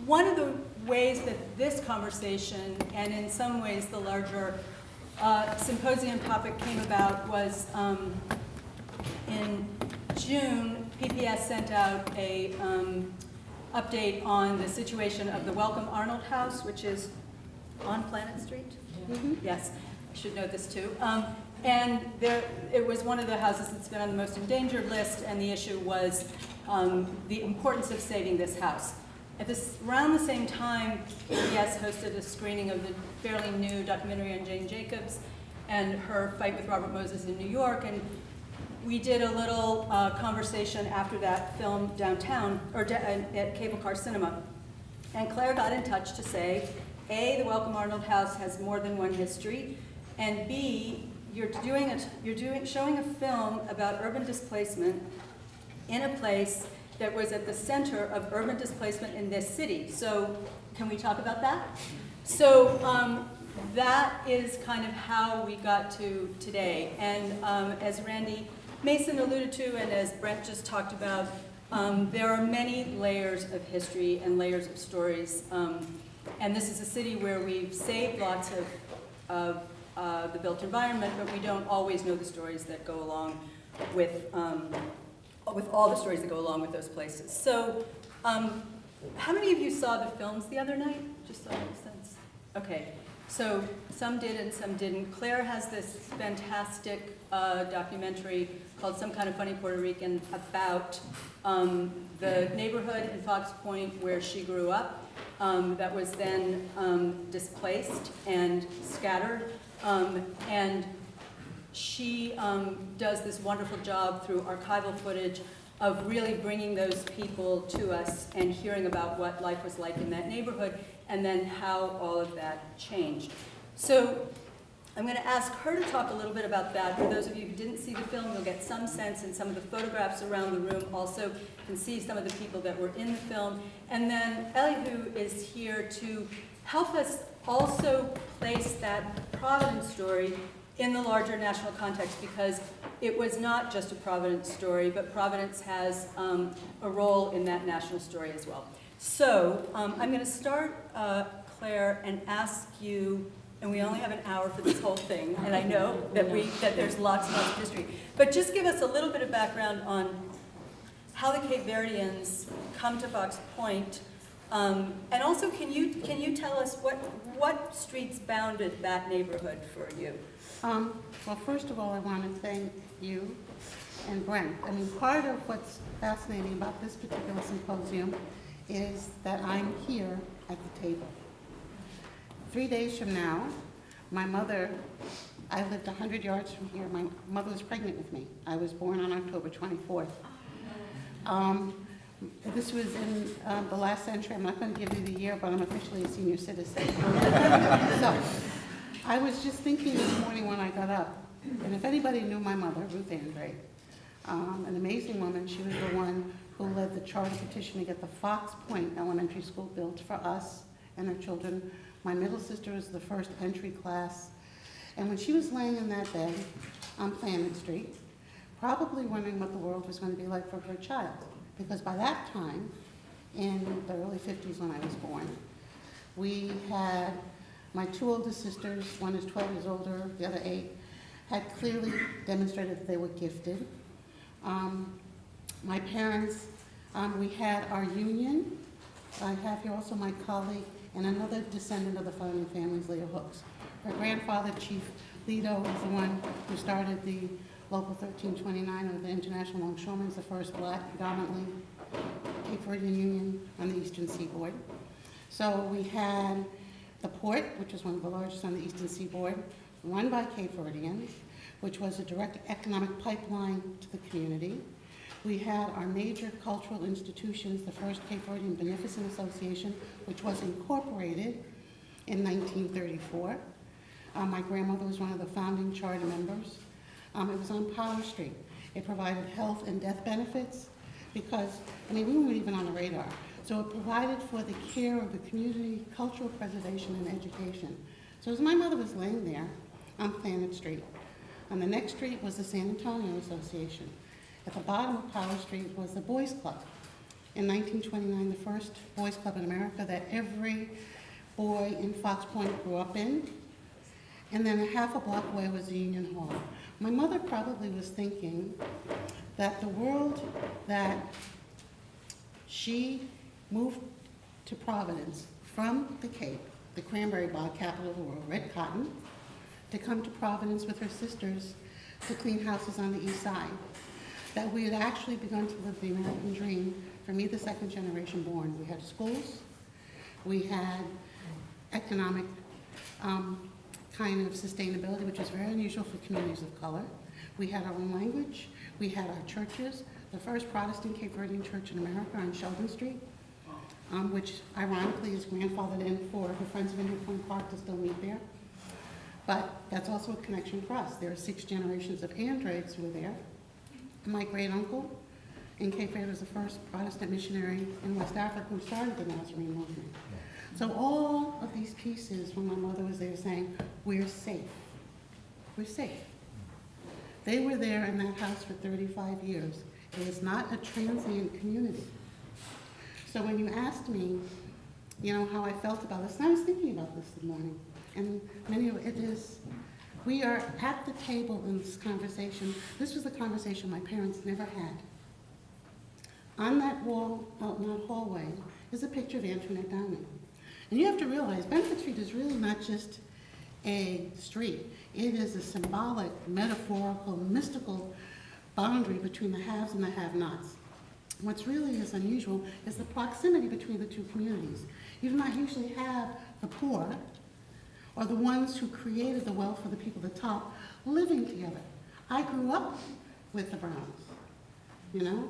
one of the ways that this conversation, and in some ways the larger symposium topic came about was in June, PPS sent out a update on the situation of the Welcome Arnold House, which is on Planet Street. Mm-hmm. Yes, I should note this too. And it was one of the houses that's been on the most endangered list, and the issue was the importance of saving this house. Around the same time, PBS hosted a screening of the fairly new documentary on Jane Jacobs and her fight with Robert Moses in New York, and we did a little conversation after that film downtown, or at Cable Car Cinema. And Claire got in touch to say, A, the Welcome Arnold House has more than one history, and B, you're showing a film about urban displacement in a place that was at the center of urban displacement in this city. So can we talk about that? So that is kind of how we got to today. And as Randy Mason alluded to, and as Brent just talked about, there are many layers of history and layers of stories. And this is a city where we've saved lots of the built environment, but we don't always know the stories that go along with all the stories that go along with those places. So how many of you saw the films the other night? Just so I have a sense. Okay, so some did and some didn't. Claire has this fantastic documentary called Some Kind of Funny Puerto Rican about the neighborhood in Fox Point where she grew up that was then displaced and scattered. And she does this wonderful job through archival footage of really bringing those people to us and hearing about what life was like in that neighborhood and then how all of that changed. So I'm going to ask her to talk a little bit about that. For those of you who didn't see the film, you'll get some sense, and some of the photographs around the room also can see some of the people that were in the film. And then Elihu is here to help us also place that Providence story in the larger national context, because it was not just a Providence story, but Providence has a role in that national story as well. So I'm going to start, Claire, and ask you, and we only have an hour for this whole thing, and I know that there's lots and lots of history, but just give us a little bit of background on how the Cape Verdeans come to Fox Point, and also can you tell us what streets bounded that neighborhood for you? Well, first of all, I want to thank you and Brent. I mean, part of what's fascinating about this particular symposium is that I'm here at the table. 3 days from now, my mother, I lived 100 yards from here. My mother was pregnant with me. I was born on October 24th. This was in the last century. I'm not going to give you the year, but I'm officially a senior citizen. So, I was just thinking this morning when I got up, and if anybody knew my mother, Ruth Andrade, an amazing woman, she was the one who led the charter petition to get the Fox Point Elementary School built for us and our children. My middle sister was the first entry class, and when she was laying in that bed on Planet Street, probably wondering what the world was going to be like for her child, because by that time, in the early 50s when I was born, we had my two oldest sisters, one is 12 years older, the other 8, had clearly demonstrated that they were gifted. My parents, we had our union. I have here also my colleague and another descendant of the founding families, Leah Hooks. Her grandfather, Chief Lido, was the one who started the Local 1329 of the International Longshoremen, the first black, predominantly Cape Verdean union on the eastern seaboard. So we had the port, which was one of the largest on the eastern seaboard, run by Cape Verdeans, which was a direct economic pipeline to the community. We had our major cultural institutions, the first Cape Verdean Beneficent Association, which was incorporated in 1934. My grandmother was one of the founding charter members. It was on Power Street. It provided health and death benefits because, I mean, we weren't even on the radar. So it provided for the care of the community, cultural preservation, and education. So as my mother was laying there on Planet Street, on the next street was the San Antonio Association. At the bottom of Power Street was the Boys Club. in 1929, the first boys' club in America that every boy in Fox Point grew up in. And then a half a block away was the Union Hall. My mother probably was thinking that the world that she moved to Providence from the Cape, the cranberry bog capital of the world, red cotton, to come to Providence with her sisters to clean houses on the east side, that we had actually begun to live the American dream. For me, the second generation born, we had schools, we had economic kind of sustainability, which is very unusual for communities of color. We had our own language, we had our churches, the first Protestant Cape Verdean church in America on Sheldon Street, which ironically is grandfathered in for the Friends of Indian Point Park to still meet there. But that's also a connection for us. There are 6 generations of Andrades who were there. My great uncle in Cape Verde was the first Protestant missionary in West Africa who started the Nazarene movement. So all of these pieces, when my mother was there saying, we're safe, we're safe. They were there in that house for 35 years. It was not a transient community. So when you asked me, you know, how I felt about this, and I was thinking about this morning, and many of it is, we are at the table in this conversation. This was a conversation my parents never had. On that wall, out in that hallway, is a picture of Antoinette Downing. And you have to realize, Benefit Street is really not just a street. It is a symbolic, metaphorical, mystical boundary between the haves and the have-nots. What's really is unusual is the proximity between the two communities. You do not usually have the poor or the ones who created the wealth for the people at the top living together. I grew up with the Browns, you know?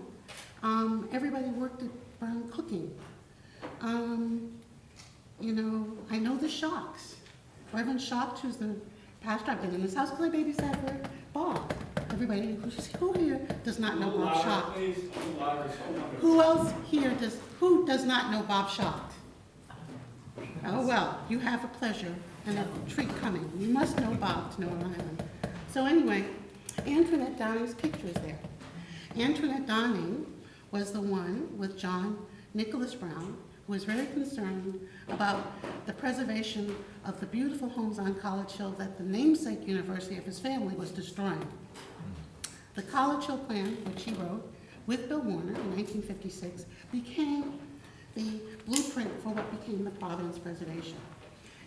Everybody worked at Brown cooking. You know, I know the Shocks. Reverend Shocks, who's the pastor, I've been in his house because I babysat for Bob. Everybody, who here does not know Bob Shock? Who else here who does not know Bob Shock? Oh well, you have a pleasure and a treat coming. You must know Bob to know Rhode Island. So anyway, Antoinette Downing's picture is there. Antoinette Downing was the one with John Nicholas Brown, who was very concerned about the preservation of the beautiful homes on College Hill that the namesake university of his family was destroying. The College Hill plan, which he wrote with Bill Warner in 1956, became the blueprint for what became the Providence Preservation.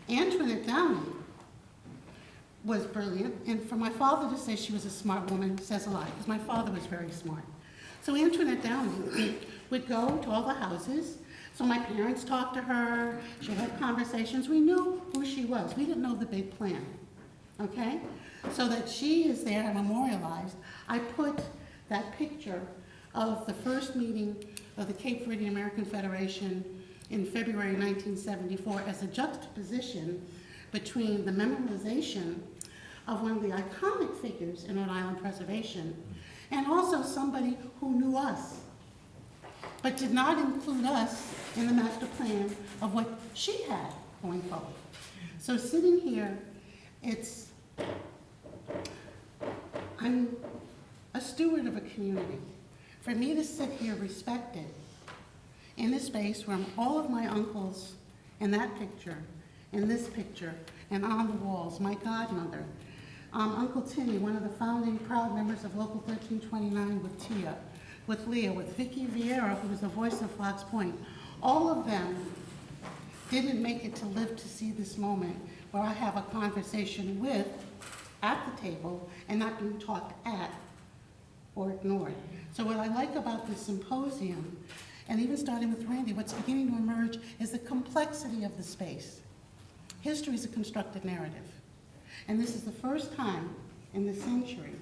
Antoinette Downing was brilliant, and for my father to say she was a smart woman says a lot, because my father was very smart. So Antoinette Downing would go to all the houses. So my parents talked to her, she had conversations. We knew who she was. We didn't know the big plan, okay? So that she is there memorialized. I put that picture of the first meeting of the Cape Verdean American Federation in February 1974 as a juxtaposition between the memorization of one of the iconic figures in Rhode Island preservation and also somebody who knew us, but did not include us in the master plan of what she had going forward. So sitting here, I'm a steward of a community. For me to sit here respected in this space where all of my uncles in that picture, in this picture, and on the walls, my godmother, Uncle Timmy, one of the founding proud members of Local 1329 with Tia, with Leah, with Vicky Vieira, who was the voice of Fox Point. All of them didn't make it to live to see this moment where I have a conversation with, at the table, and not being talked at or ignored. So what I like about this symposium, and even starting with Randy, what's beginning to emerge is the complexity of the space. History is a constructed narrative. And this is the first time in this century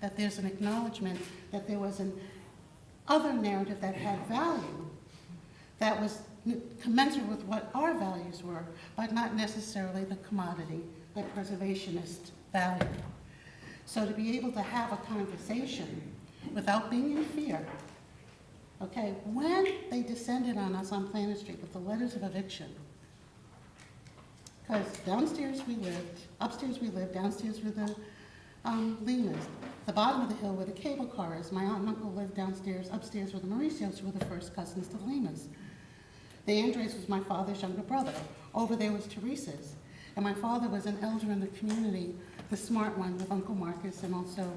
that there's an acknowledgement that there was an other narrative that had value, that was commensurate with what our values were, but not necessarily the commodity that preservationists value. So to be able to have a conversation without being in fear, okay, when they descended on us on Planet Street with the letters of eviction, because downstairs we lived, upstairs we lived, downstairs were the Limas. the bottom of the hill were the cable cars. My aunt and uncle lived downstairs. Upstairs were the Mauricios, who were the first cousins to the Limas. The Andres was my father's younger brother. Over there was Teresa's. And my father was an elder in the community, the smart one with Uncle Marcus, and also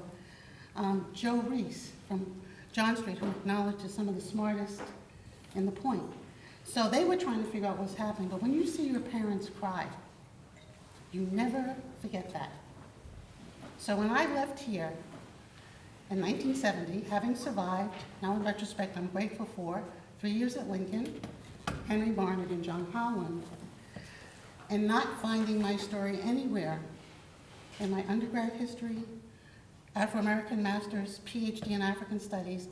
Joe Reese from John Street, who acknowledged as some of the smartest in the point. So they were trying to figure out what's happening, but when you see your parents cry, you never forget that. So when I left here in 1970, having survived, now in retrospect I'm grateful for, 3 years at Lincoln, Henry Barnett and John Holland, and not finding my story anywhere in my undergrad history, Afro-American master's, PhD in African studies,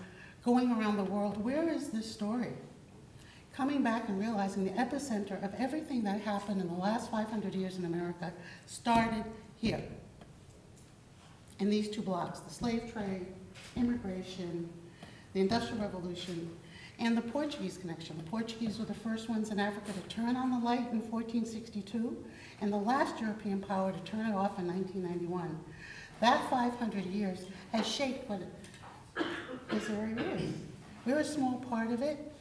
going around the world, where is this story? Coming back and realizing the epicenter of everything that happened in the last 500 years in America started here, in these two blocks, the slave trade, immigration, the Industrial Revolution, and the Portuguese connection. The Portuguese were the first ones in Africa to turn on the light in 1462, and the last European power to turn it off in 1991. That 500 years has shaped what this area is. We're a small part of it,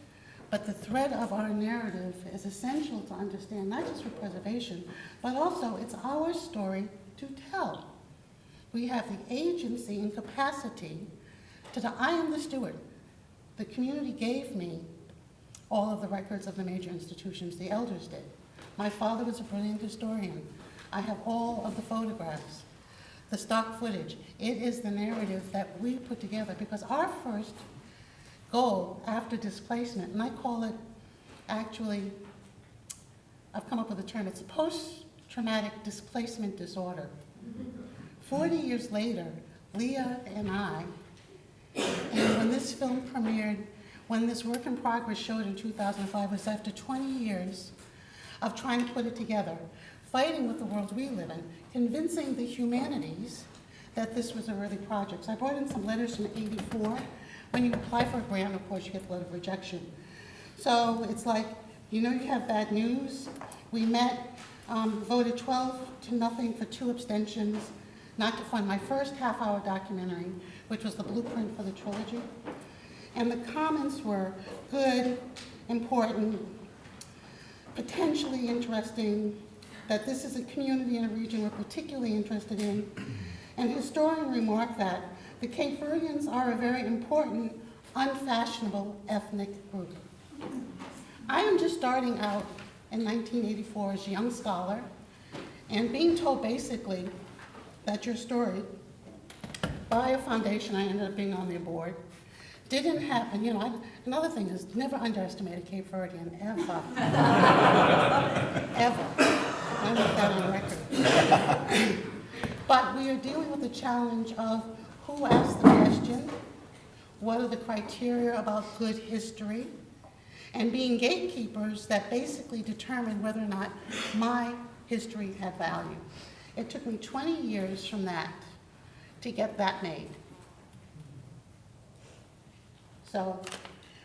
but the thread of our narrative is essential to understand, not just for preservation, but also it's our story to tell. We have the agency and capacity I am the steward. The community gave me all of the records of the major institutions, the elders did. My father was a brilliant historian. I have all of the photographs, the stock footage. It is the narrative that we put together, because our first goal after displacement, and I call it, actually, I've come up with a term, it's post-traumatic displacement disorder. 40 years later, Leah and I, and when this film premiered, when this work in progress showed in 2005, was after 20 years of trying to put it together, fighting with the world we live in, convincing the humanities that this was a worthy project. So I brought in some letters from '84. When you apply for a grant, of course, you get the letter of rejection. So it's like, you know you have bad news. We met, voted 12-0 for 2 abstentions, not to fund my first half-hour documentary, which was the blueprint for the trilogy. And the comments were good, important, potentially interesting, that this is a community and a region we're particularly interested in. And historian remarked that the Cape Verdeans are a very important, unfashionable ethnic group. I am just starting out in 1984 as a young scholar, and being told basically that your story, by a foundation, I ended up being on their board, didn't happen. You know, another thing is never underestimate a Cape Verdean, ever. Ever. I want that on record. But we are dealing with the challenge of who asked the question, what are the criteria about good history, and being gatekeepers that basically determine whether or not my history had value. It took me 20 years from that to get that made. So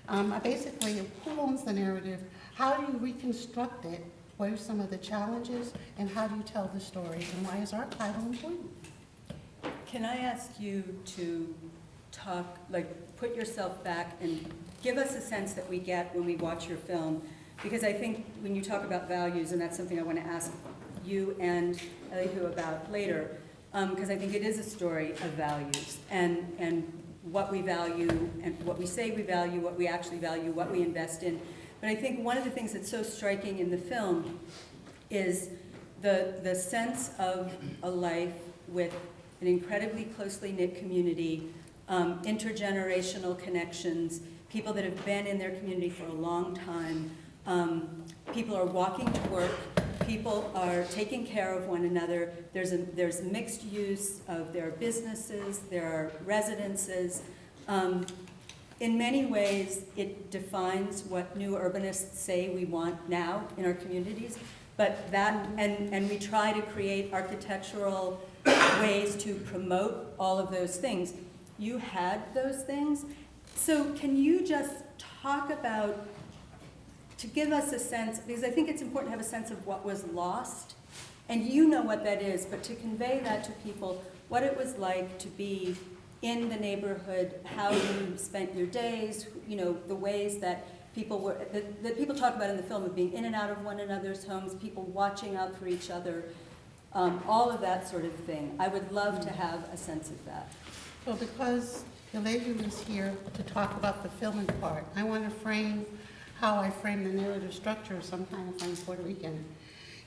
I basically, who owns the narrative? How do you reconstruct it? What are some of the challenges? And how do you tell the story? And why is archival important? Can I ask you to talk, like, put yourself back and give us a sense that we get when we watch your film? Because I think when you talk about values, and that's something I want to ask you and Elihu about later, because I think it is a story of values and what we value and what we say we value, what we actually value, what we invest in. But I think one of the things that's so striking in the film is the sense of a life with an incredibly closely knit community, intergenerational connections, people that have been in their community for a long time. People are walking to work. People are taking care of one another. There's mixed use of their businesses, there are residences. In many ways, it defines what new urbanists say we want now in our communities. But that, and we try to create architectural ways to promote all of those things. You had those things. So can you just talk about, to give us a sense, because I think it's important to have a sense of what was lost, and you know what that is, but to convey that to people, what it was like to be in the neighborhood, how you spent your days, you know, the ways that people were, that people talk about in the film of being in and out of one another's homes, people watching out for each other, all of that sort of thing. I would love to have a sense of that. Well, because the lady was here to talk about the filming part, I want to frame how I frame the narrative structure of Some Kind of Fun Puerto Rican.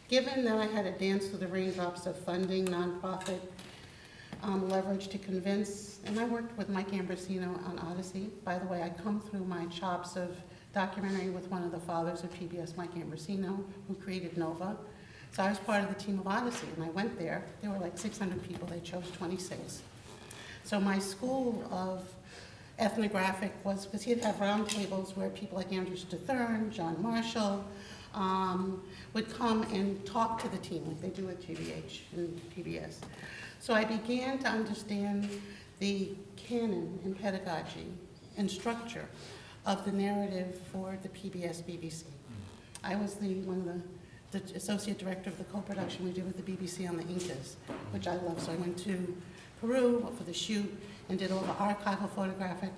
Given that I had to dance through the raindrops of funding, nonprofit, leverage to convince, and I worked with Mike Ambrosino on Odyssey. By the way, I come through my chops of documentary with one of the fathers of PBS, Mike Ambrosino, who created Nova. So I was part of the team of Odyssey, and I went there. There were like 600 people, they chose 26. So my school of ethnographic was, because he'd have round tables where people like Andrew Stethern, John Marshall, would come and talk to the team like they do at GBH and PBS. So I began to understand the canon and pedagogy and structure of the narrative for the PBS BBC. I was one of the associate director of the co-production we did with the BBC on the Incas, which I love. So I went to Peru for the shoot and did all the archival photographic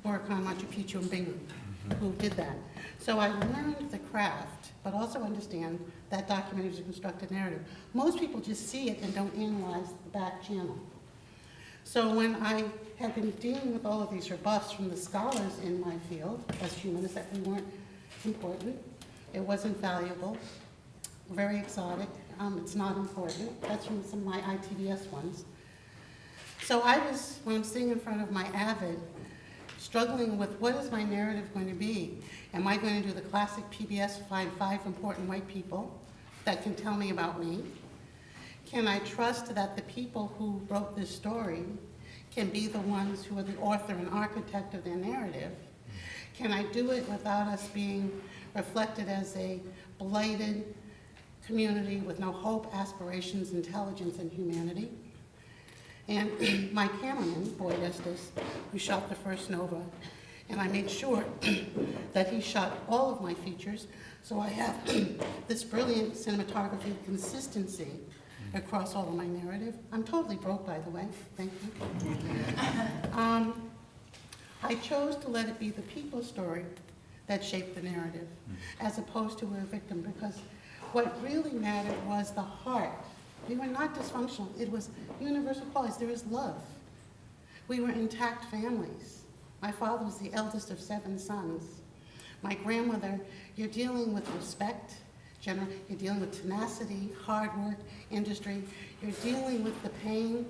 work on Machu Picchu and Bingu, who did that. So I learned the craft, but also understand that documentary is a constructed narrative. Most people just see it and don't analyze the back channel. So when I had been dealing with all of these rebuffs from the scholars in my field as humanists that we weren't important, it wasn't valuable, very exotic, it's not important. That's from some of my ITDS ones. So I was, when I'm sitting in front of my Avid, struggling with what is my narrative going to be? Am I going to do the classic PBS, find 5 important white people that can tell me about me? Can I trust that the people who wrote this story can be the ones who are the author and architect of their narrative? Can I do it without us being reflected as a blighted community with no hope, aspirations, intelligence, and humanity? And my cameraman, Boyd Estes, who shot the first Nova, and I made sure that he shot all of my features, so I have this brilliant cinematography consistency across all of my narrative. I'm totally broke, by the way. Thank you. I chose to let it be the people's story that shaped the narrative, as opposed to we're a victim, because what really mattered was the heart. We were not dysfunctional. It was universal qualities. There is love. We were intact families. My father was the eldest of 7 sons. My grandmother, you're dealing with respect, you're dealing with tenacity, hard work, industry. You're dealing with the pain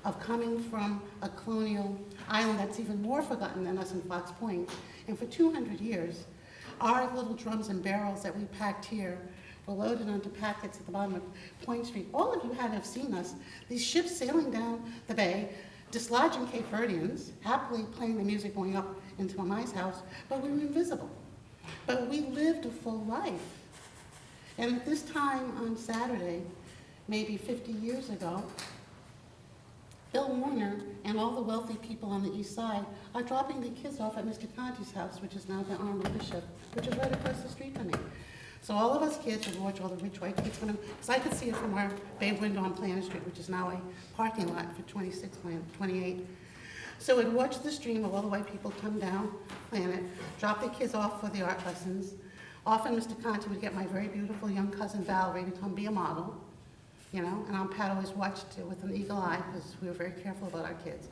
of coming from a colonial island that's even more forgotten than us in Fox Point. And for 200 years, our little drums and barrels that we packed here were loaded onto packets at the bottom of Point Street. All of you had to have seen us. These ships sailing down the bay, dislodging Cape Verdeans, happily playing the music going up into Mamai's house, but we were invisible. But we lived a full life. And at this time on Saturday, maybe 50 years ago, Bill Warner and all the wealthy people on the east side are dropping the kids off at Mr. Conti's house, which is now the Arnold Bishop, which is right across the street from me. So all of us kids would watch all the rich white kids, because I could see it from our bay window on Planet Street, which is now a parking lot for 28. So we'd watch the stream of all the white people come down Planet, drop the kids off for the art lessons. Often Mr. Conti would get my very beautiful young cousin Valerie to come be a model, you know, and Aunt Pat always watched it with an eagle eye because we were very careful about our kids.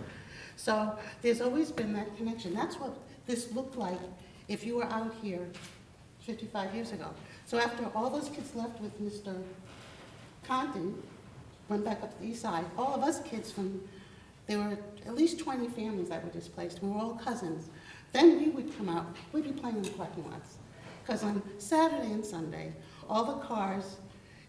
So there's always been that connection. That's what this looked like if you were out here 55 years ago. So after all those kids left with Mr. Conti, went back up to the east side, all of us kids there were at least 20 families that were displaced. We were all cousins. Then we would come out, we'd be playing in the parking lots. Because on Saturday and Sunday, all the cars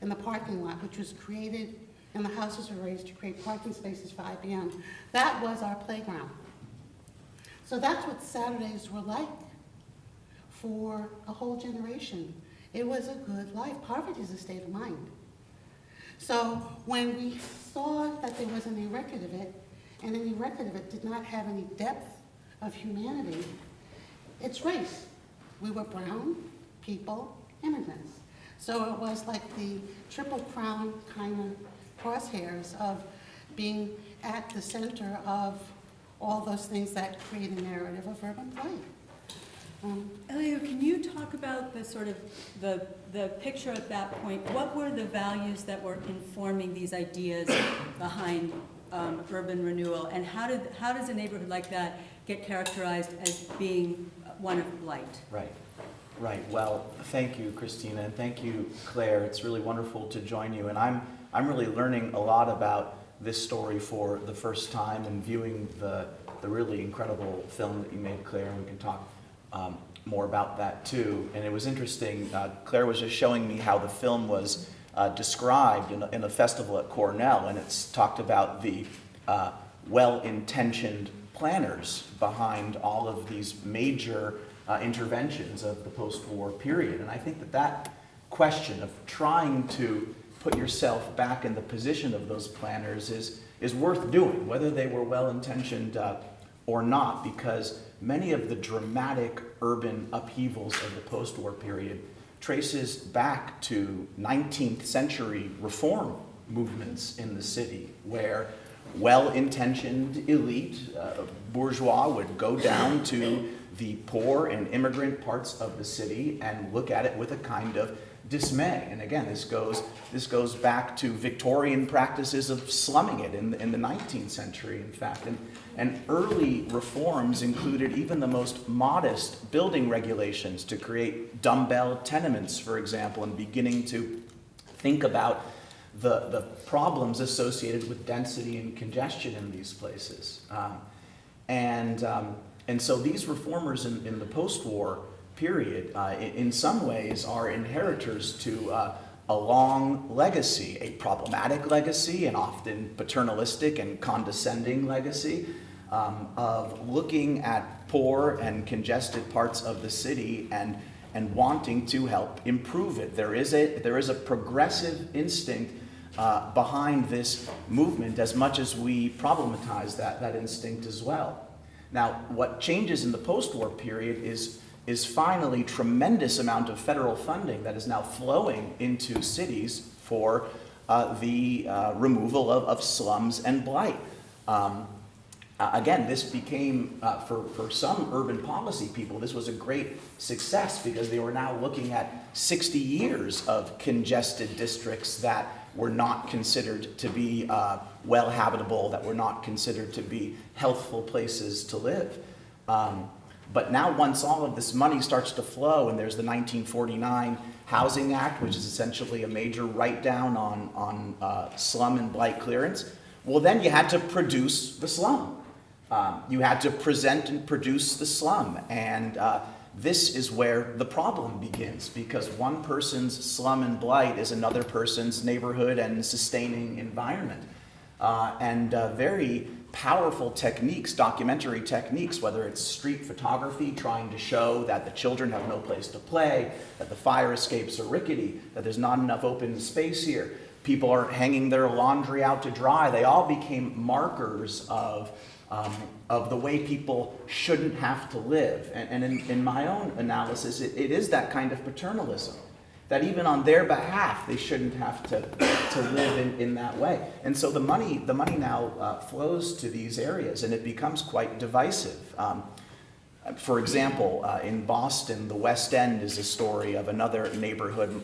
in the parking lot, which was created, and the houses were raised to create parking spaces for IBM, that was our playground. So that's what Saturdays were like for a whole generation. It was a good life. Poverty is a state of mind. So when we saw that there was any record of it, and any record of it did not have any depth of humanity, it's race. We were brown people, immigrants. So it was like the triple crown kind of crosshairs of being at the center of all those things that create a narrative of urban blight. Elio, can you talk about the sort of the picture at that point? What were the values that were informing these ideas behind urban renewal, and how does a neighborhood like that get characterized as being one of blight? Right. Well, thank you, Christina, and thank you, Claire. It's really wonderful to join you, and I'm really learning a lot about this story for the first time and viewing the really incredible film that you made, Claire, and we can talk more about that too. And it was interesting, Claire was just showing me how the film was described in a festival at Cornell, and it's talked about the well-intentioned planners behind all of these major interventions of the post-war period. And I think that question of trying to put yourself back in the position of those planners is worth doing, whether they were well-intentioned or not, because many of the dramatic urban upheavals of the post-war period traces back to 19th century reform movements in the city, where well-intentioned elite bourgeois would go down to the poor and immigrant parts of the city and look at it with a kind of dismay. And again, this goes back to Victorian practices of slumming it in the 19th century, in fact. And early reforms included even the most modest building regulations to create dumbbell tenements, for example, and beginning to think about the problems associated with density and congestion in these places. And so these reformers in the post-war period, in some ways, are inheritors to a long legacy, a problematic legacy, and often paternalistic and condescending legacy of looking at poor and congested parts of the city and wanting to help improve it. There is a progressive instinct behind this movement, as much as we problematize that instinct as well. Now, what changes in the post-war period is finally tremendous amount of federal funding that is now flowing into cities for the removal of slums and blight. Again, this became, for some urban policy people, this was a great success because they were now looking at 60 years of congested districts that were not considered to be well habitable, that were not considered to be healthful places to live. But now once all of this money starts to flow, and there's the 1949 Housing Act, which is essentially a major write-down on slum and blight clearance, well then you had to produce the slum. You had to present and produce the slum, and this is where the problem begins, because one person's slum and blight is another person's neighborhood and sustaining environment. Very powerful techniques, documentary techniques, whether it's street photography, trying to show that the children have no place to play, that the fire escapes are rickety, that there's not enough open space here, people are hanging their laundry out to dry. They all became markers of the way people shouldn't have to live. And in my own analysis, it is that kind of paternalism, that even on their behalf, they shouldn't have to live in that way. And so the money now flows to these areas, and it becomes quite divisive. For example, in Boston, the West End is a story of another neighborhood,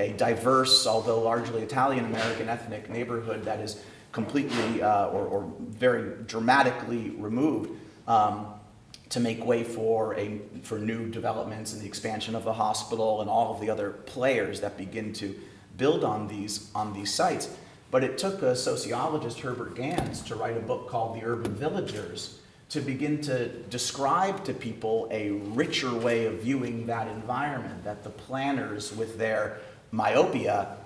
a diverse, although largely Italian-American ethnic neighborhood that is completely or very dramatically removed to make way for new developments and the expansion of the hospital and all of the other players that begin to build on these sites. But it took a sociologist, Herbert Gans, to write a book called The Urban Villagers to begin to describe to people a richer way of viewing that environment that the planners with their myopia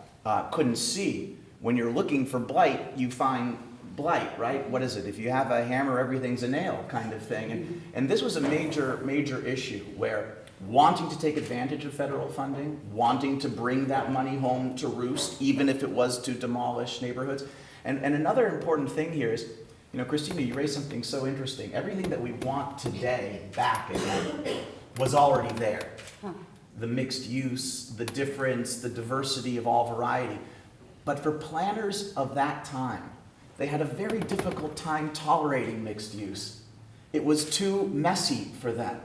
couldn't see. When you're looking for blight, you find blight, right? What is it? If you have a hammer, everything's a nail kind of thing. And this was a major issue where wanting to take advantage of federal funding, wanting to bring that money home to roost, even if it was to demolish neighborhoods. And another important thing here is, Christina, you raised something so interesting. Everything that we want today back again was already there. The mixed use, the difference, the diversity of all variety. But for planners of that time, they had a very difficult time tolerating mixed use. It was too messy for them.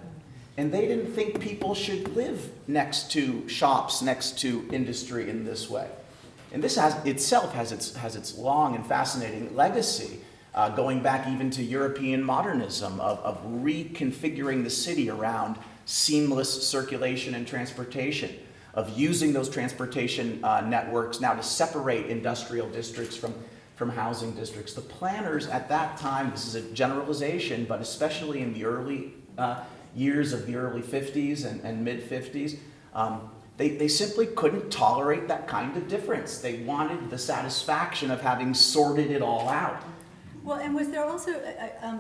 And they didn't think people should live next to shops, next to industry in this way. And this has its long and fascinating legacy, going back even to European modernism of reconfiguring the city around seamless circulation and transportation, of using those transportation networks now to separate industrial districts from housing districts. The planners at that time, this is a generalization, but especially in the early years of the early 50s and mid-50s, they simply couldn't tolerate that kind of difference. They wanted the satisfaction of having sorted it all out. Well, and was there also,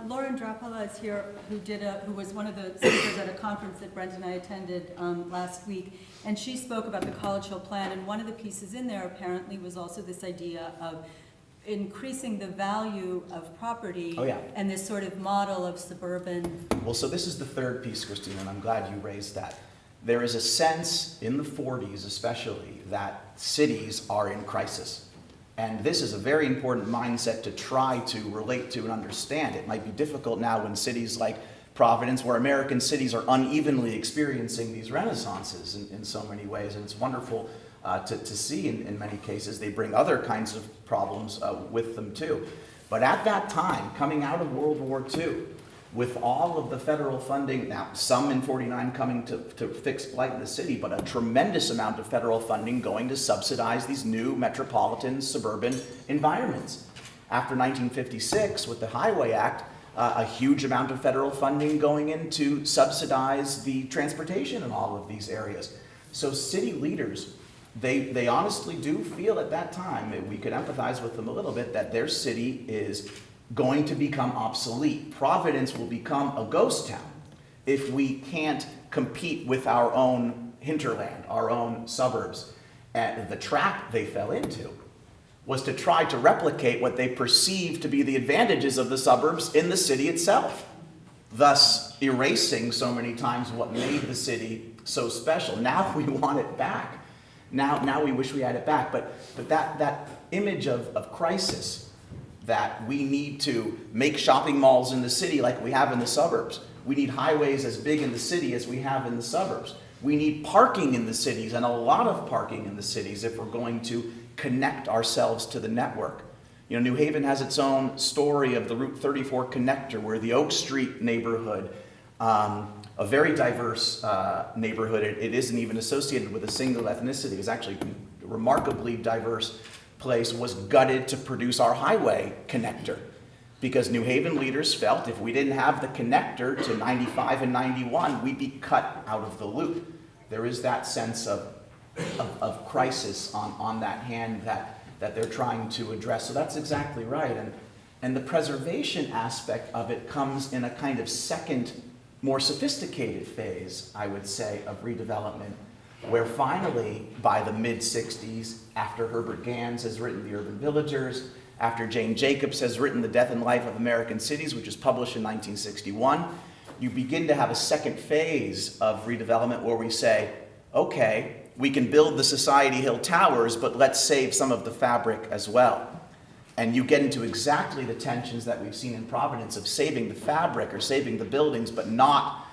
Lauren Drapala is here, who was one of the speakers at a conference that Brent and I attended last week, and she spoke about the College Hill Plan, and one of the pieces in there apparently was also this idea of increasing the value of property. Oh, yeah. And this sort of model of suburban. Well, so this is the third piece, Christina, and I'm glad you raised that. There is a sense in the 40s especially that cities are in crisis. And this is a very important mindset to try to relate to and understand. It might be difficult now when cities like Providence, where American cities are unevenly experiencing these renaissances in so many ways, and it's wonderful to see in many cases. They bring other kinds of problems with them too. But at that time, coming out of World War II, with all of the federal funding, now some in 49 coming to fix blight in the city, but a tremendous amount of federal funding going to subsidize these new metropolitan suburban environments. After 1956, with the Highway Act, a huge amount of federal funding going in to subsidize the transportation in all of these areas. So city leaders, they honestly do feel at that time, we could empathize with them a little bit, that their city is going to become obsolete. Providence will become a ghost town if we can't compete with our own hinterland, our own suburbs. And the trap they fell into was to try to replicate what they perceived to be the advantages of the suburbs in the city itself, thus erasing so many times what made the city so special. Now we want it back. Now we wish we had it back. But that image of crisis, that we need to make shopping malls in the city like we have in the suburbs. We need highways as big in the city as we have in the suburbs. We need parking in the cities, and a lot of parking in the cities if we're going to connect ourselves to the network. You know, New Haven has its own story of the Route 34 connector, where the Oak Street neighborhood, a very diverse neighborhood, it isn't even associated with a single ethnicity. It's actually a remarkably diverse place, was gutted to produce our highway connector, because New Haven leaders felt if we didn't have the connector to 95 and 91, we'd be cut out of the loop. There is that sense of crisis on that hand that they're trying to address. So that's exactly right. And the preservation aspect of it comes in a kind of second, more sophisticated phase, I would say, of redevelopment, where finally, by the mid-60s, after Herbert Gans has written The Urban Villagers, after Jane Jacobs has written The Death and Life of American Cities, which was published in 1961, you begin to have a second phase of redevelopment where we say, okay, we can build the Society Hill Towers, but let's save some of the fabric as well. And you get into exactly the tensions that we've seen in Providence of saving the fabric or saving the buildings, but not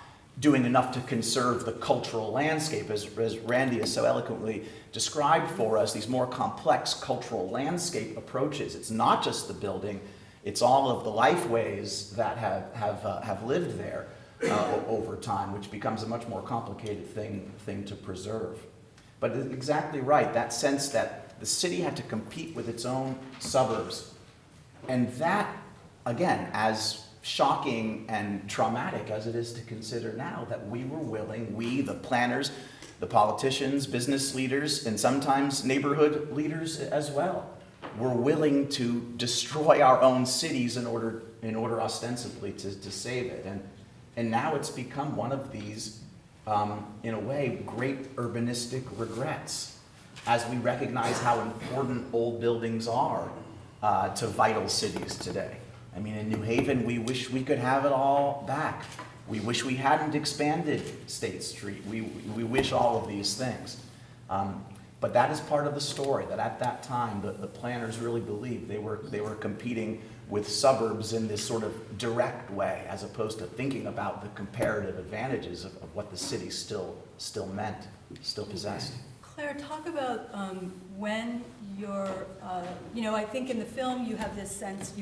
doing enough to conserve the cultural landscape, as Randy has so eloquently described for us, these more complex cultural landscape approaches. It's not just the building, it's all of the lifeways that have lived there over time, which becomes a much more complicated thing to preserve. But it's exactly right, that sense that the city had to compete with its own suburbs. And that, again, as shocking and traumatic as it is to consider now, that we were willing, we, the planners, the politicians, business leaders, and sometimes neighborhood leaders as well, were willing to destroy our own cities in order ostensibly to save it. And now it's become one of these, in a way, great urbanistic regrets, as we recognize how important old buildings are to vital cities today. I mean, in New Haven, we wish we could have it all back. We wish we hadn't expanded State Street. We wish all of these things. But that is part of the story, that at that time, the planners really believed they were competing with suburbs in this sort of direct way, as opposed to thinking about the comparative advantages of what the city still meant, still possessed. Claire, talk about when you're, I think in the film you have this sense,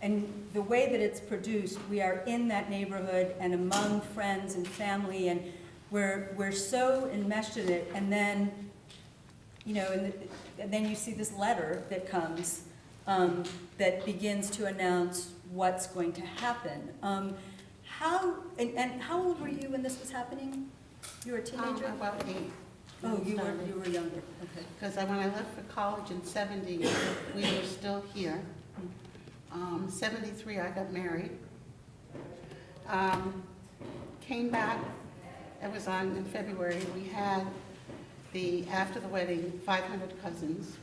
and the way that it's produced, we are in that neighborhood and among friends and family, and we're so enmeshed in it, and then, and then you see this letter that comes that begins to announce what's going to happen. How old were you when this was happening? You were a teenager? About 8. Oh, you were younger, okay. Because when I left for college in 70, we were still here. 73, I got married. Came back, it was in February. We had after the wedding, 500 cousins,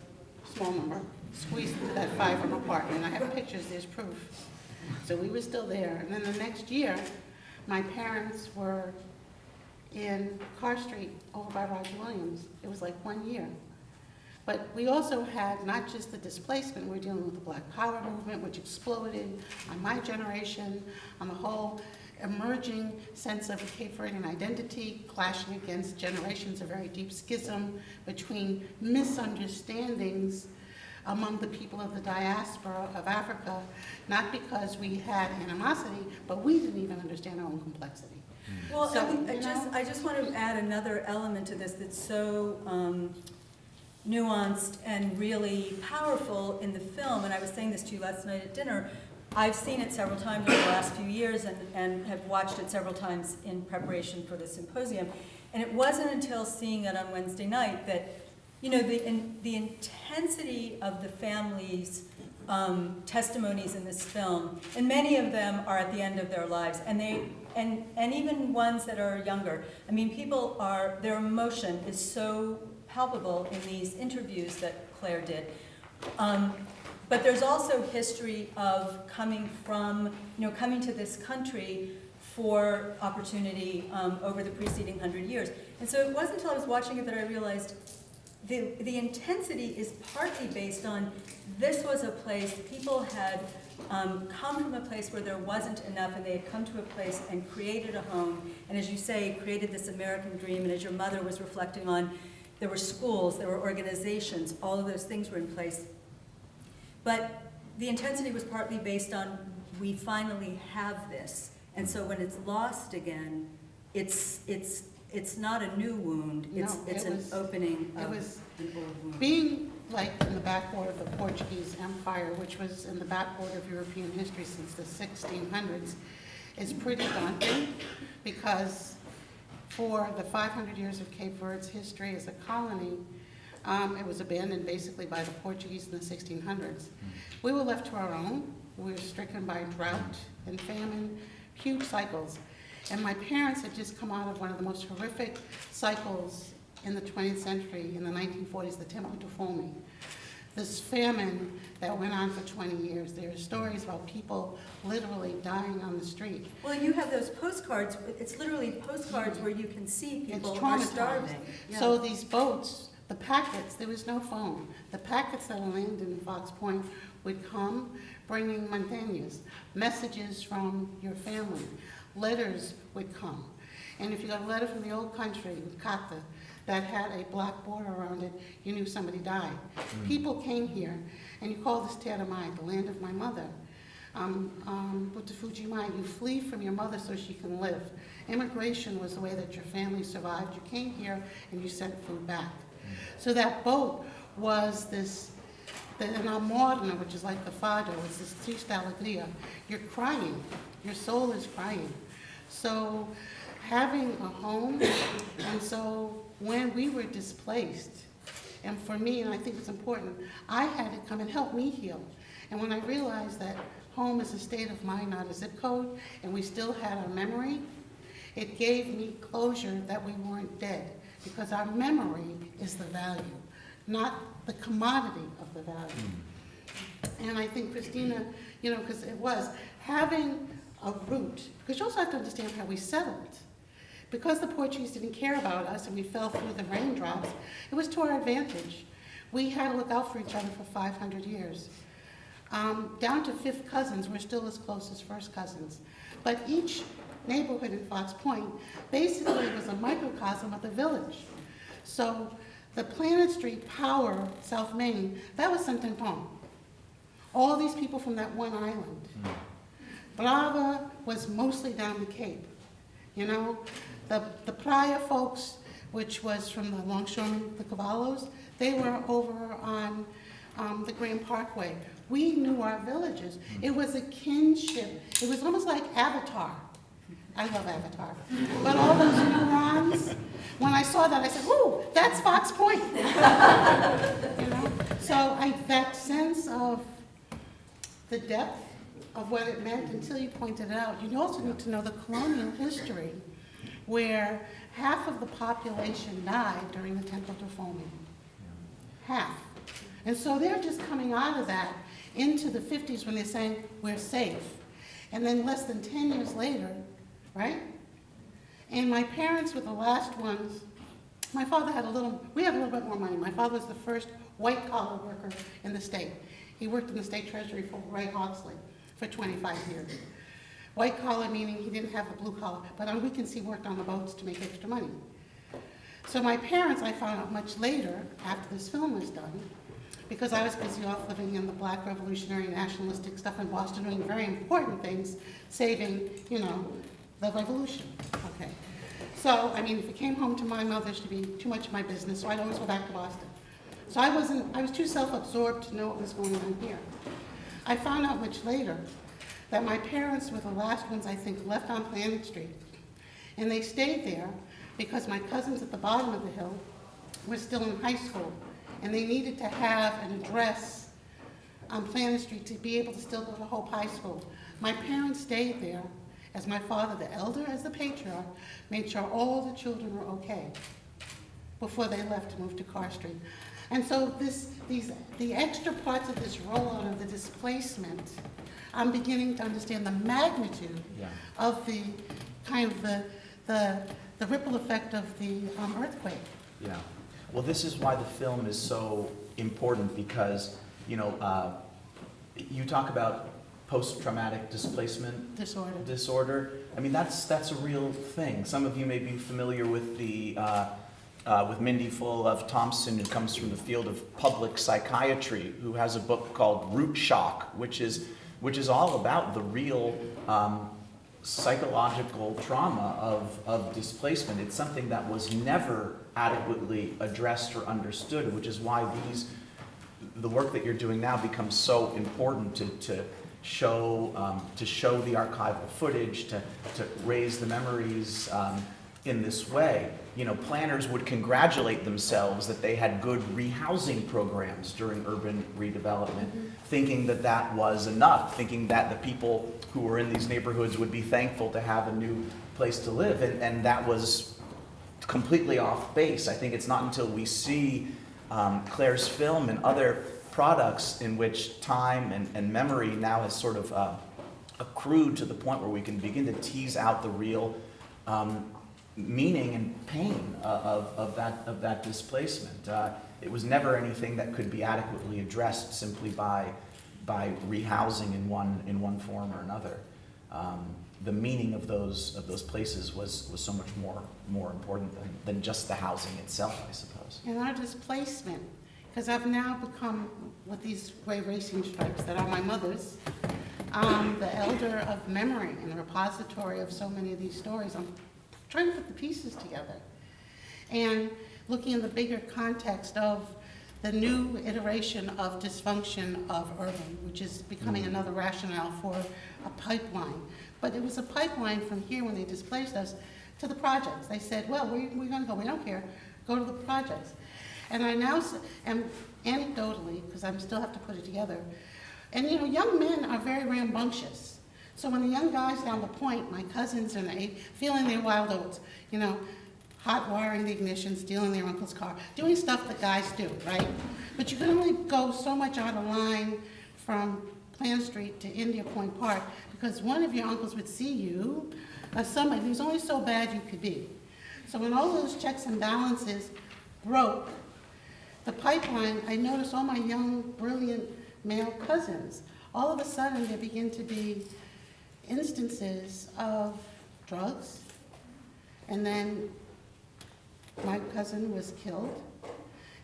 small number, squeezed into that 5-room apartment. I have pictures, there's proof. So we were still there. And then the next year, my parents were in Carr Street over by Roger Williams. It was like 1 year. But we also had not just the displacement, we were dealing with the Black Power movement, which exploded on my generation, on the whole emerging sense of Cape Verdean identity, clashing against generations of very deep schism between misunderstandings among the people of the diaspora of Africa, not because we had animosity, but we didn't even understand our own complexity. Well, So, I just want to add another element to this that's so nuanced and really powerful in the film, and I was saying this to you last night at dinner. I've seen it several times over the last few years and have watched it several times in preparation for the symposium. And it wasn't until seeing it on Wednesday night that, the intensity of the families' testimonies in this film, and many of them are at the end of their lives, and even ones that are younger. I mean, their emotion is so palpable in these interviews that Claire did. But there's also history of coming to this country for opportunity over the preceding 100 years. And so it wasn't until I was watching it that I realized the intensity is partly based on this was a place, people had come from a place where there wasn't enough, and they had come to a place and created a home, and as you say, created this American dream, and as your mother was reflecting on, there were schools, there were organizations, all of those things were in place. But the intensity was partly based on, we finally have this. And so when it's lost again, it's not a new wound, it's an opening of an old wound. Being like in the backwater of the Portuguese Empire, which was in the backwater of European history since the 1600s, is pretty daunting, because for the 500 years of Cape Verde's history as a colony, it was abandoned basically by the Portuguese in the 1600s. We were left to our own. We were stricken by drought and famine, huge cycles. And my parents had just come out of one of the most horrific cycles in the 20th century, in the 1940s, the Tempo de Fome. This famine that went on for 20 years. There are stories about people literally dying on the street. Well, you have those postcards, it's literally postcards where you can see people It's are traumatized. starving. Yeah. So these boats, the packets, there was no phone. The packets that were landed in Fox Point would come bringing montañas, messages from your family. Letters would come. And if you got a letter from the old country, with Kata, that had a black border around it, you knew somebody died. People came here, and you call this Terra Mai, the land of my mother. Butafujimai, you flee from your mother so she can live. Immigration was the way that your family survived. You came here and you sent food back. So that boat was an almorna, which is like the fado, it's this triste alegria. You're crying, your soul is crying. So having a home, and so when we were displaced, and for me, and I think it's important, I had to come and help me heal. And when I realized that home is a state of mind, not a zip code, and we still had our memory, it gave me closure that we weren't dead, because our memory is the value, not the commodity of the value. And I think Christina, because it was having a root, because you also have to understand how we settled. Because the Portuguese didn't care about us and we fell through the raindrops, it was to our advantage. We had to look out for each other for 500 years. Down to fifth cousins, we're still as close as first cousins. But each neighborhood in Fox Point basically was a microcosm of the village. So the Planet Street Power, South Main, that was Saint-Anton. All these people from that one island. Brava was mostly down the Cape. You know, the Playa folks, which was from the longshoremen, the Cavallos, they were over on the Grand Parkway. We knew our villages. It was a kinship. It was almost like Avatar. I love Avatar. But all those neurons, when I saw that, I said, ooh, that's Fox Point. You know? So that sense of the depth of what it meant until you pointed it out. You also need to know the colonial history where half of the population died during the Templeton Foaming. Half. And so they're just coming out of that into the 50s when they're saying, we're safe. And then less than 10 years later, right? And my parents were the last ones. My father we had a little bit more money. My father was the first white-collar worker in the state. He worked in the state treasury for Ray Hawksley for 25 years. White collar meaning he didn't have a blue collar, but on weekends he worked on the boats to make extra money. So my parents, I found out much later, after this film was done, because I was busy off living in the black revolutionary nationalistic stuff in Boston, doing very important things, saving, you know, the revolution. Okay. So, I mean, if it came home to my mother's to be too much of my business, so I'd always go back to Boston. So I was too self-absorbed to know what was going on here. I found out much later that my parents were the last ones, I think, left on Planet Street. And they stayed there because my cousins at the bottom of the hill were still in high school. And they needed to have an address on Planet Street to be able to still go to Hope High School. My parents stayed there as my father, the elder, as the patriarch, made sure all the children were okay before they left to move to Carr Street. And so the extra parts of this rollout of the displacement, I'm beginning to understand the magnitude of the kind of the ripple effect of the earthquake. Yeah. Well, this is why the film is so important because, you know, you talk about post-traumatic displacement disorder. I mean, that's a real thing. Some of you may be familiar with with Mindy Full of Thompson, who comes from the field of public psychiatry, who has a book called Root Shock, which is all about the real psychological trauma of displacement. It's something that was never adequately addressed or understood, which is why the work that you're doing now becomes so important to show the archival footage, to raise the memories in this way. You know, planners would congratulate themselves that they had good rehousing programs during urban redevelopment, thinking that that was enough, thinking that the people who were in these neighborhoods would be thankful to have a new place to live, and that was completely off base. I think it's not until we see Claire's film and other products in which time and memory now has sort of accrued to the point where we can begin to tease out the real meaning and pain of that displacement. It was never anything that could be adequately addressed simply by rehousing in one form or another. The meaning of those places was so much more important than just the housing itself, I suppose. And our displacement, because I've now become, with these gray racing stripes that are my mother's, the elder of memory and the repository of so many of these stories. I'm trying to put the pieces together and looking in the bigger context of the new iteration of dysfunction of urban, which is becoming another rationale for a pipeline. But it was a pipeline from here when they displaced us to the projects. They said, well, where are we going to go? We don't care. Go to the projects. And I now am anecdotally, because I still have to put it together, and you know, young men are very rambunctious. So when the young guys down the point, my cousins and they, feeling their wild oats, you know, hot wiring the ignition, stealing their uncle's car, doing stuff that guys do, right? But you can only go so much out of line from Plant Street to India Point Park because one of your uncles would see you of somebody who's only so bad you could be. So when all those checks and balances broke, the pipeline, I noticed all my young, brilliant male cousins, all of a sudden there begin to be instances of drugs, and then my cousin was killed,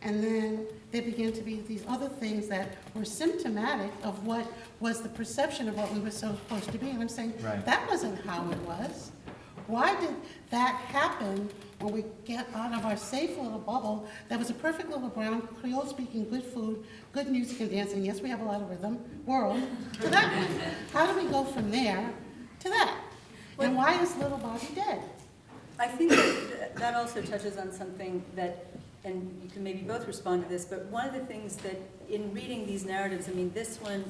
and then there began to be these other things that were symptomatic of what was the perception of what we were supposed to be. And I'm saying, Right. that wasn't how it was. Why did that happen when we get out of our safe little bubble that was a perfect little brown, Creole-speaking, good food, good music and dancing, yes, we have a lot of rhythm, world, to that one? How do we go from there to that? And why is little Bobby dead? I think that also touches on something that, and you can maybe both respond to this, but one of the things that in reading these narratives, I mean, this one,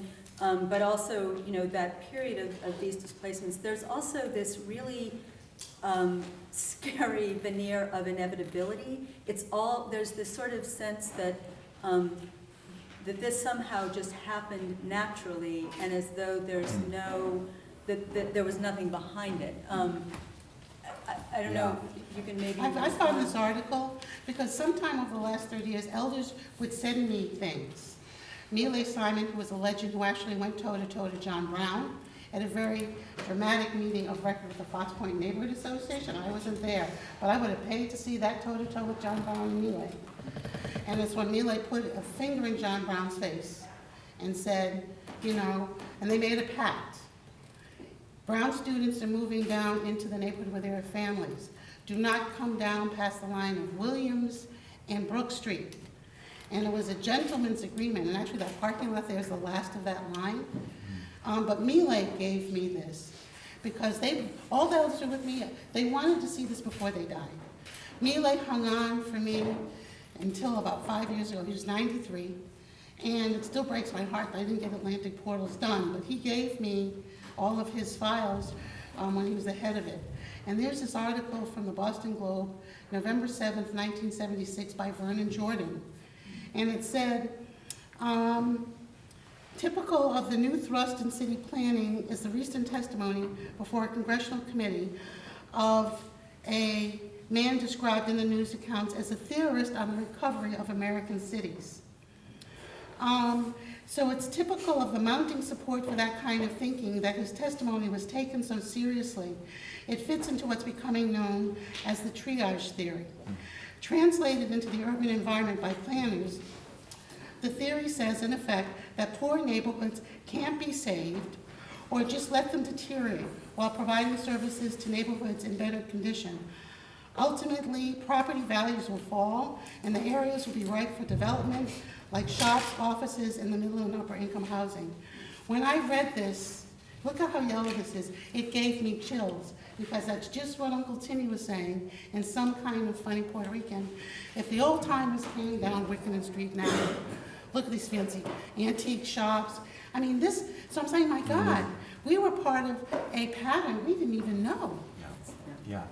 but also, you know, that period of these displacements, there's also this really scary veneer of inevitability. It's all, there's this sort of sense that that this somehow just happened naturally, and as though there's no, that there was nothing behind it. I don't know, if you can maybe... I found this article because sometime over the last 30 years, elders would send me things. Mele Simon, who was a legend, who actually went toe-to-toe to John Brown at a very dramatic meeting of record with the Fox Point Neighborhood Association. I wasn't there, but I would have paid to see that toe-to-toe with John Brown and Mele. And it's when Mele put a finger in John Brown's face and said, you know, and they made a pact. Brown students are moving down into the neighborhood where there are families. Do not come down past the line of Williams and Brook Street. And it was a gentleman's agreement, and actually that parking lot there is the last of that line. But Mele gave me this because all the elders were with me, they wanted to see this before they died. Mele hung on for me until about 5 years ago. He was 93, and it still breaks my heart that I didn't get Atlantic Portals done, but he gave me all of his files when he was the head of it. And there's this article from the Boston Globe, November 7th, 1976, by Vernon Jordan. And it said, typical of the new thrust in city planning is the recent testimony before a congressional committee of a man described in the news accounts as a theorist on the recovery of American cities. So it's typical of the mounting support for that kind of thinking that his testimony was taken so seriously. It fits into what's becoming known as the triage theory. Translated into the urban environment by planners, the theory says, in effect, that poor neighborhoods can't be saved or just let them deteriorate while providing services to neighborhoods in better condition. Ultimately, property values will fall and the areas will be ripe for development, like shops, offices, and the middle and upper income housing. When I read this, look at how yellow this is, it gave me chills, because that's just what Uncle Timmy was saying in some kind of funny Puerto Rican. If the old timers came down Wickenden Street now, look at these fancy antique shops. I mean, this, so I'm saying, my God, we were part of a pattern we didn't even know. Yeah.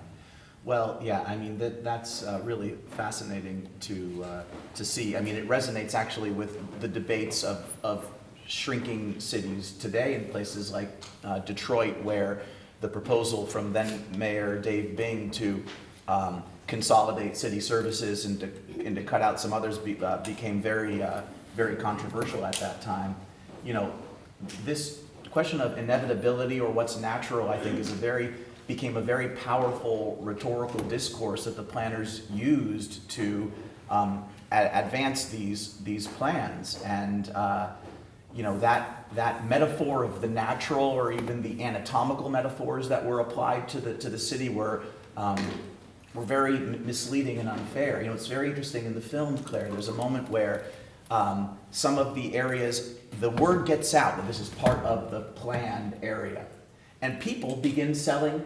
Well, yeah, I mean, that's really fascinating to see. I mean, it resonates actually with the debates of shrinking cities today in places like Detroit, where the proposal from then Mayor Dave Bing to consolidate city services and to cut out some others became very controversial at that time. You know, this question of inevitability or what's natural, I think, became a very powerful rhetorical discourse that the planners used to advance these plans. And you know, that metaphor of the natural, or even the anatomical metaphors that were applied to the city were very misleading and unfair. You know, it's very interesting in the film, Claire, there's a moment where some of the areas, the word gets out that this is part of the planned area, and people begin selling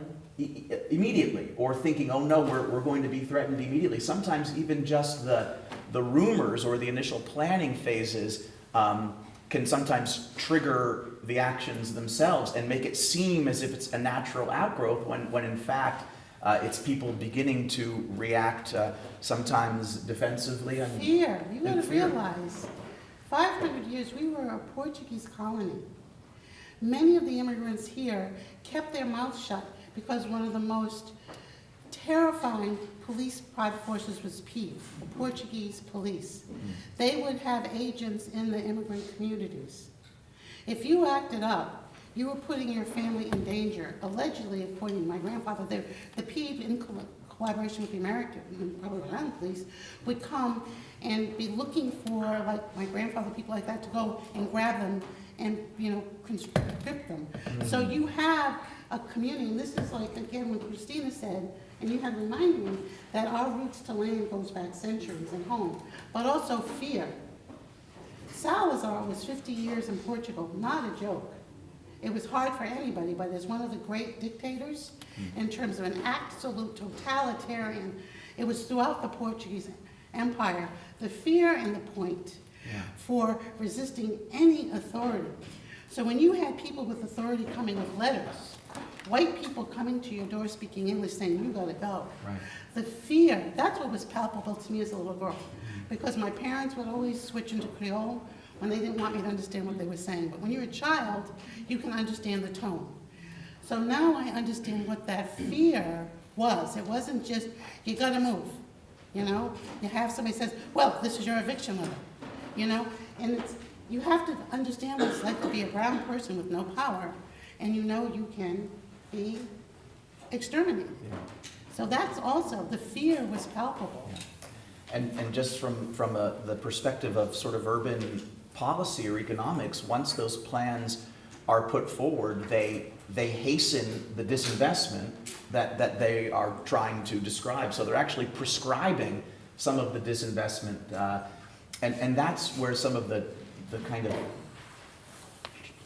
immediately, or thinking, oh no, we're going to be threatened immediately. Sometimes even just the rumors or the initial planning phases can sometimes trigger the actions themselves and make it seem as if it's a natural outgrowth, when in fact it's people beginning to react sometimes defensively. Fear. You got to realize, 500 years we were a Portuguese colony. Many of the immigrants here kept their mouths shut because one of the most terrifying police private forces was PEEV, the Portuguese police. They would have agents in the immigrant communities. If you acted up, you were putting your family in danger. Allegedly, according to my grandfather, the PEEV, in collaboration with the American, probably around police, would come and be looking for, like my grandfather, people like that, to go and grab them and, you know, conscript them. So you have a community, and this is like, again, what Christina said, and you had reminded me that our roots to land goes back centuries and home, but also fear. Salazar was 50 years in Portugal, not a joke. It was hard for anybody, but as one of the great dictators, in terms of an absolute totalitarian, it was throughout the Portuguese Empire, the fear and the point for resisting any authority. So when you had people with authority coming with letters, white people coming to your door speaking English saying, you gotta go. Right. The fear, that's what was palpable to me as a little girl. Because my parents would always switch into Creole when they didn't want me to understand what they were saying. But when you're a child, you can understand the tone. So now I understand what that fear was. It wasn't just, you gotta move, you know? You have somebody says, well, this is your eviction letter, you know? And it's, you have to understand what it's like to be a brown person with no power, and you know you can be exterminated. Yeah. So that's also, the fear was palpable. Yeah. And just from the perspective of sort of urban policy or economics, once those plans are put forward, they hasten the disinvestment that they are trying to describe. So they're actually prescribing some of the disinvestment, and that's where some of the kind of,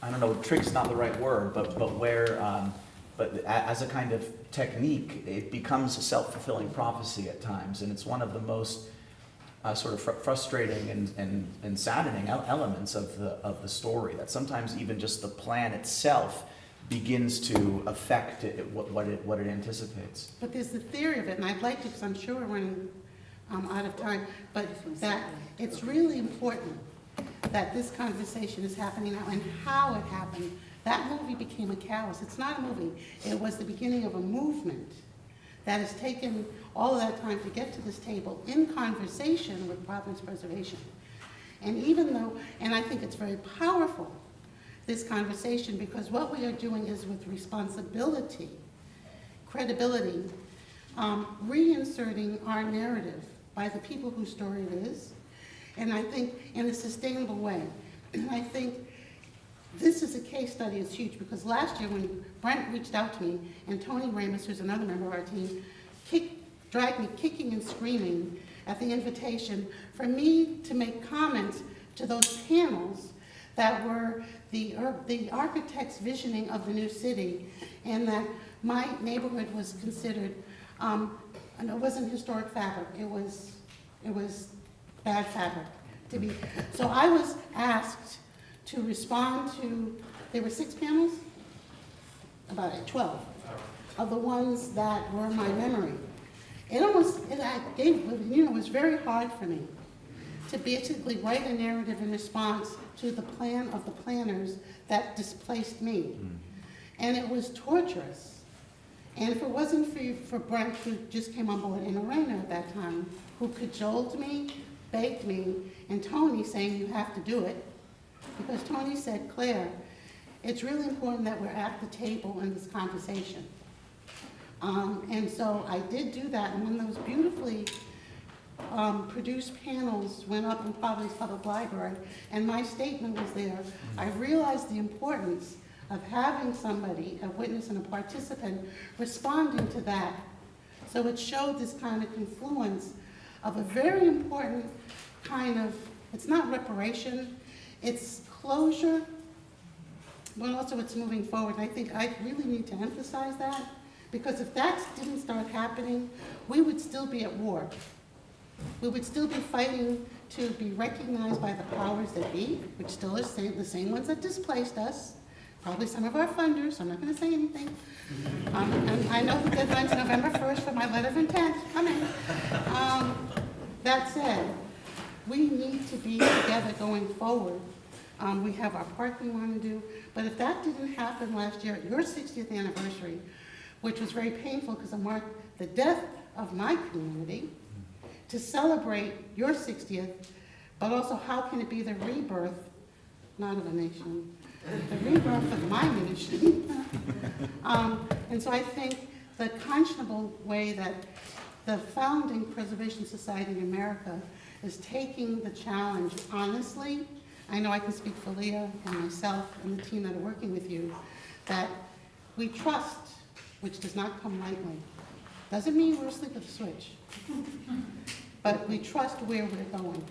I don't know, trick's not the right word, but where, but as a kind of technique, it becomes a self-fulfilling prophecy at times, and it's one of the most sort of frustrating and saddening elements of the story, that sometimes even just the plan itself begins to affect what it anticipates. But there's the theory of it, and I'd like to, because I'm sure we're running out of time, but that it's really important that this conversation is happening now and how it happened. That movie became a callus. It's not a movie. It was the beginning of a movement that has taken all of that time to get to this table in conversation with Providence Preservation. And even though, and I think it's very powerful, this conversation, because what we are doing is with responsibility, credibility, reinserting our narrative by the people whose story it is, and I think in a sustainable way. And I think this is a case study, it's huge, because last year when Brent reached out to me, and Tony Ramos, who's another member of our team, dragged me kicking and screaming at the invitation for me to make comments to those panels that were the architect's visioning of the new city, and that my neighborhood was considered, and it wasn't historic fabric, it was bad fabric to be. So I was asked to respond to, there were 6 panels, about 12, of the ones that were my memory. It was very hard for me to basically write a narrative in response to the plan of the planners that displaced me. And it was torturous. And if it wasn't for Brent, who just came on board, and Lorena at that time, who cajoled me, begged me, and Tony saying, you have to do it, because Tony said, Claire, it's really important that we're at the table in this conversation. And so I did do that, and when those beautifully produced panels went up in Providence Public Library, and my statement was there, I realized the importance of having somebody, a witness and a participant, responding to that. So it showed this kind of confluence of a very important kind of, it's not reparation, it's closure, but also it's moving forward. I think I really need to emphasize that, because if that didn't start happening, we would still be at war. We would still be fighting to be recognized by the powers that be, which still are the same ones that displaced us, probably some of our funders, so I'm not going to say anything. And I know the deadline's November 1st for my letter of intent. I'm in. That said, we need to be together going forward. We have our part we want to do, but if that didn't happen last year, your 60th anniversary, which was very painful because it marked the death of my community, to celebrate your 60th, but also how can it be the rebirth, not of a nation, the rebirth of my nation. And so I think the conscionable way that the founding Preservation Society in America is taking the challenge honestly. I know I can speak for Leah and myself and the team that are working with you, that we trust, which does not come lightly. Doesn't mean we're asleep at the switch, but we trust where we're going.